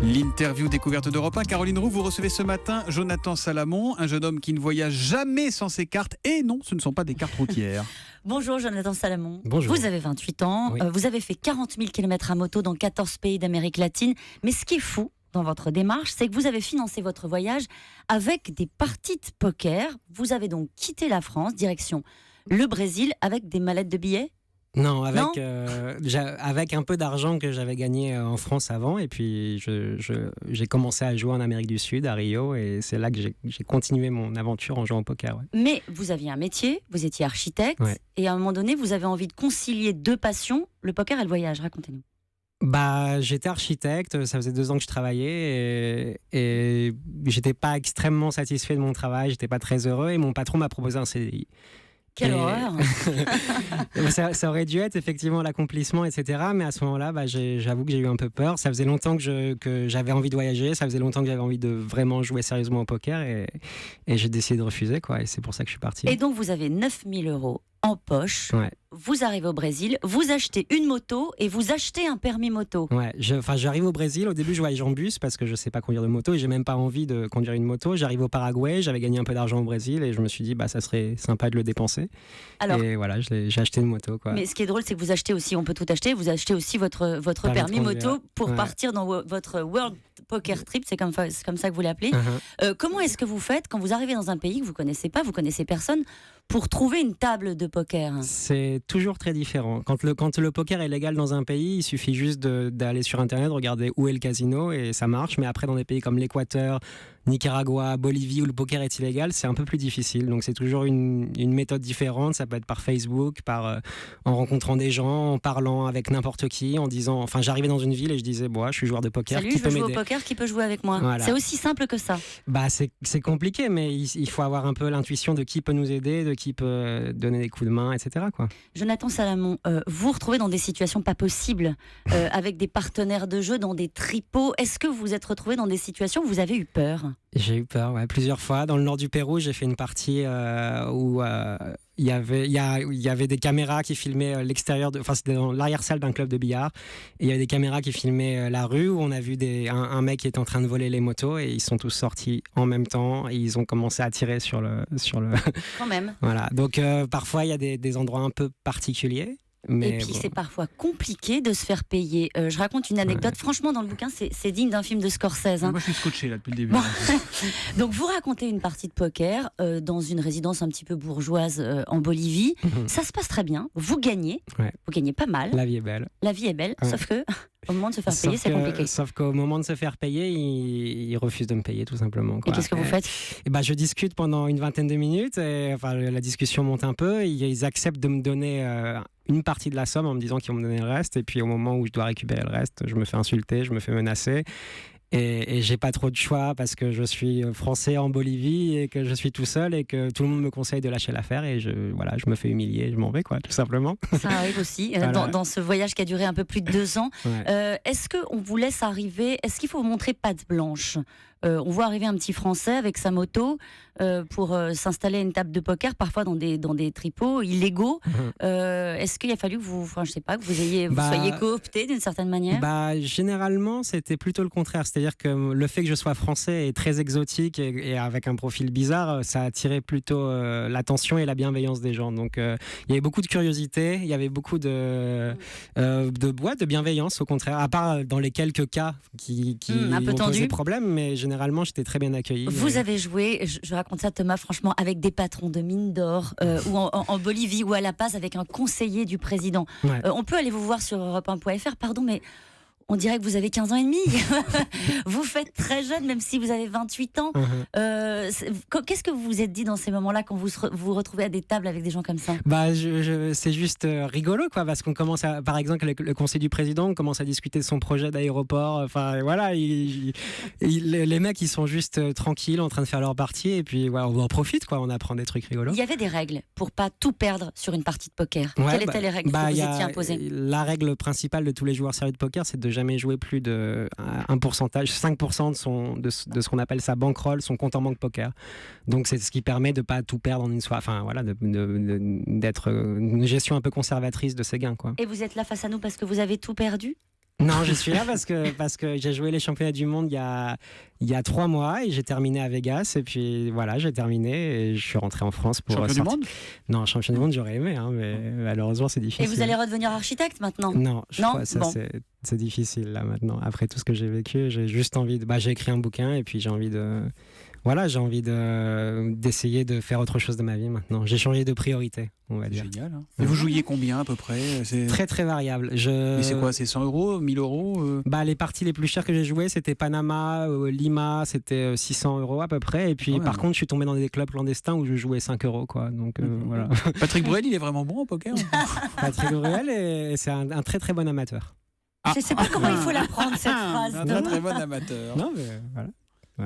L'interview découverte d'Europe 1. Caroline Roux, vous recevez ce matin Jonathan Salamon, un jeune homme qui ne voyage jamais sans ses cartes. Et non, ce ne sont pas des cartes routières. Bonjour Jonathan Salamon. Bonjour. Vous avez 28 ans, Oui. vous avez fait 40 000 km à moto dans 14 pays d'Amérique latine. Mais ce qui est fou dans votre démarche, c'est que vous avez financé votre voyage avec des parties de poker. Vous avez donc quitté la France, direction le Brésil, avec des mallettes de billets. Non, avec un peu d'argent que j'avais gagné en France avant, et puis j'ai commencé à jouer en Amérique du Sud, à Rio, et c'est là que j'ai continué mon aventure en jouant au poker. Ouais. Mais vous aviez un métier, vous étiez architecte, Ouais. et à un moment donné, vous avez envie de concilier deux passions, le poker et le voyage. Racontez-nous. J'étais architecte, ça faisait 2 ans que je travaillais, et j'étais pas extrêmement satisfait de mon travail, j'étais pas très heureux, et mon patron m'a proposé un CDI. Quelle Et- horreur. ça aurait dû être effectivement l'accomplissement, etc. Mais à ce moment-là, j'avoue que j'ai eu un peu peur. Ça faisait longtemps que j'avais envie de voyager, ça faisait longtemps que j'avais envie de vraiment jouer sérieusement au poker, et j'ai décidé de refuser, quoi. Et c'est pour ça que je suis parti. Et donc vous avez 9 000 € en poche, Ouais. vous arrivez au Brésil, vous achetez une moto et vous achetez un permis moto. Ouais, j'arrive au Brésil. Au début, je voyage en bus parce que je sais pas conduire de moto et j'ai même pas envie de conduire une moto. J'arrive au Paraguay, j'avais gagné un peu d'argent au Brésil et je me suis dit, ça serait sympa de le dépenser. Alors, Et voilà, j'ai acheté une moto, quoi. mais ce qui est drôle, c'est que vous achetez aussi, on peut tout acheter, vous achetez aussi votre permis Permis de conduire. moto pour Ouais. partir dans votre World Poker Trip, c'est comme ça que vous l'appelez. Uh-huh. Comment est-ce que vous faites quand vous arrivez dans un pays que vous connaissez pas, vous connaissez personne, pour trouver une table de poker? C'est toujours très différent. Quand le poker est légal dans un pays, il suffit juste d'aller sur Internet, regarder où est le casino et ça marche. Mais après, dans des pays comme l'Équateur, Nicaragua, Bolivie, où le poker est illégal, c'est un peu plus difficile. Donc c'est toujours une méthode différente. Ça peut être par Facebook, en rencontrant des gens, en parlant avec n'importe qui, en disant... Enfin, j'arrivais dans une ville et je disais, je suis joueur de poker, Salut, qui je peut veux jouer au m'aider? poker, qui peut jouer avec moi? Voilà. C'est aussi simple que ça. C'est compliqué, mais il faut avoir un peu l'intuition de qui peut nous aider, de qui peut donner des coups de main, etc., quoi. Jonathan Salamon, vous vous retrouvez dans des situations pas possibles, avec des partenaires de jeu, dans des tripots. Est-ce que vous vous êtes retrouvé dans des situations où vous avez eu peur? J'ai eu peur, ouais, plusieurs fois. Dans le nord du Pérou, j'ai fait une partie où il y avait des caméras qui filmaient l'extérieur, c'était dans l'arrière-salle d'un club de billard. Et il y avait des caméras qui filmaient la rue où on a vu un mec qui était en train de voler les motos et ils sont tous sortis en même temps et ils ont commencé à tirer sur le... Quand même. Voilà. Donc parfois, il y a des endroits un peu particuliers. Mais Et puis bon. c'est parfois compliqué de se faire payer. Je raconte une anecdote, franchement dans le bouquin c'est digne d'un film de Scorsese. Moi, je suis scotché là depuis le début. Bon. Donc vous racontez une partie de poker dans une résidence un petit peu bourgeoise en Bolivie. Ça se passe très bien, vous gagnez, Ouais. vous gagnez pas mal, La vie est belle. la vie est belle, Ouais. sauf que au moment de se faire payer c'est compliqué. Sauf qu'au moment de se faire payer, ils refusent de me payer tout simplement, Et quoi. qu'est-ce que vous faites? Je discute pendant une vingtaine de minutes et la discussion monte un peu. Ils acceptent de me donner une partie de la somme en me disant qu'ils vont me donner le reste. Et puis au moment où je dois récupérer le reste, je me fais insulter, je me fais menacer. Et j'ai pas trop de choix parce que je suis français en Bolivie et que je suis tout seul et que tout le monde me conseille de lâcher l'affaire et je me fais humilier, je m'en vais, quoi, tout simplement. Ça arrive aussi Voilà. dans ce voyage qui a duré un peu plus de 2 ans. Ouais. Est-ce qu'on vous laisse arriver? Est-ce qu'il faut vous montrer patte blanche? On voit arriver un petit Français avec sa moto pour s'installer à une table de poker, parfois dans des tripots illégaux. Est-ce qu'il a fallu que vous soyez coopté d'une certaine manière? Généralement, c'était plutôt le contraire. C'est-à-dire que le fait que je sois français et très exotique et avec un profil bizarre, ça attirait plutôt l'attention et la bienveillance des gens. Donc, il y avait beaucoup de curiosité, il y avait beaucoup de bienveillance, au contraire. À part dans les quelques cas qui un peu ont posé tendu. problème, mais généralement, j'étais très bien accueilli. Vous avez joué, je raconte ça Thomas, franchement, avec des patrons de mines d'or ou en Bolivie ou à La Paz avec un conseiller du président. Ouais. On peut aller vous voir sur europe1.fr, pardon, mais on dirait que vous avez 15 ans et demi. Vous faites très jeune, même si vous avez 28 ans. Qu'est-ce que vous vous êtes dit dans ces moments-là quand vous retrouvez à des tables avec des gens comme ça? C'est juste rigolo, quoi, parce qu'on commence par exemple, avec le conseil du président, on commence à discuter de son projet d'aéroport. Enfin, voilà, les mecs, ils sont juste tranquilles, en train de faire leur partie, et puis voilà, on en profite, quoi, on apprend des trucs rigolos. Il y avait des règles pour pas tout perdre sur une partie de poker. Quelles étaient les règles que vous étiez imposées? La règle principale de tous les joueurs sérieux de poker, c'est de jamais jouer plus de un pourcentage, 5% de ce qu'on appelle sa bankroll, son compte en banque poker. Donc c'est ce qui permet de pas tout perdre en une soirée. Enfin voilà, d'être une gestion un peu conservatrice de ses gains, quoi. Et vous êtes là face à nous parce que vous avez tout perdu? Non, je suis là parce que j'ai joué les championnats du monde il y a 3 mois et j'ai terminé à Vegas. Et puis voilà, j'ai terminé et je suis rentré en France pour Champion du monde? Non, champion du monde, j'aurais aimé, hein, mais malheureusement, c'est difficile. Et vous allez redevenir architecte maintenant? Non, je Non, crois que ça, bon. c'est difficile là maintenant. Après tout ce que j'ai vécu, j'ai juste envie de. J'ai écrit un bouquin et puis j'ai envie d'essayer de faire autre chose de ma vie maintenant. J'ai changé de priorité, on va dire. Génial. Hein. Et vous jouiez combien à peu près? Très très variable. Mais c'est quoi? C'est 100 euros, 1000 euros Les parties les plus chères que j'ai jouées, c'était Panama, Lima, c'était 600 euros à peu près. Et puis par contre, je suis tombé dans des clubs clandestins où je jouais 5 euros, quoi. Donc voilà. Patrick Bruel, il est vraiment bon au poker? Patrick Bruel, c'est un très très bon amateur. Je ne sais pas comment il faut la prendre cette phrase. Un très très bon amateur. Non, mais voilà.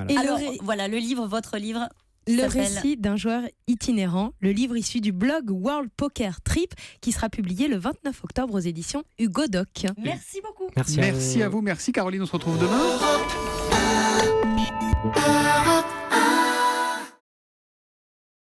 Et Alors, voilà, votre livre. Le s'appelle récit d'un joueur itinérant, le livre issu du blog World Poker Trip qui sera publié le 29 octobre aux éditions Hugo Doc. Merci beaucoup. Merci à vous, merci Caroline, on se retrouve demain.